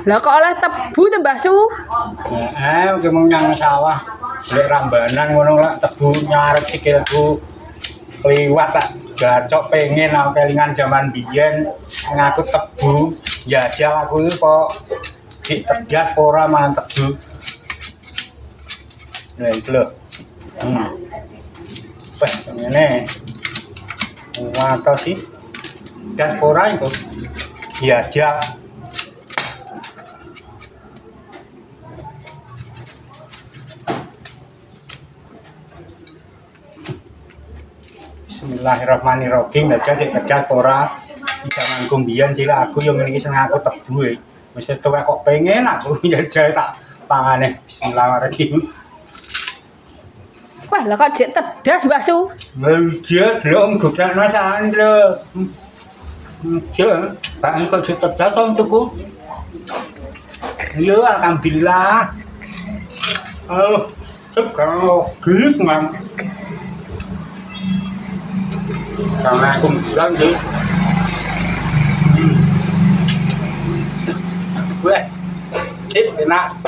Lah kok oleh tebu to Mbah Su? Ki mung nang sawah. Lek rambanan ngono lek tebu nyarek sikilku. Liwat tak gacok pengen aku kelingan zaman biyen ngaku tebu. Jajal aku iki kok ditegas ora mangan tebu. Nah iki lho. Wah, ngene. Wato sih. Diaspora itu diajak. Bismillahirrahmanirrahim. Aja dikerja ora zaman kumbian cilik aku yang ngene iki seneng aku tebu. Wis tuwek kok pengen aku njajal tak pangane. Bismillahirrahmanirrahim. Wah, lah kok jek tedas Mbah Su? Dia belum gudang Sandra. Dia, Pak Engkau sudah datang cukup. Iya, alhamdulillah. Oh, sekarang gitu mang. Karena aku bilang sih. Gue, sip enak.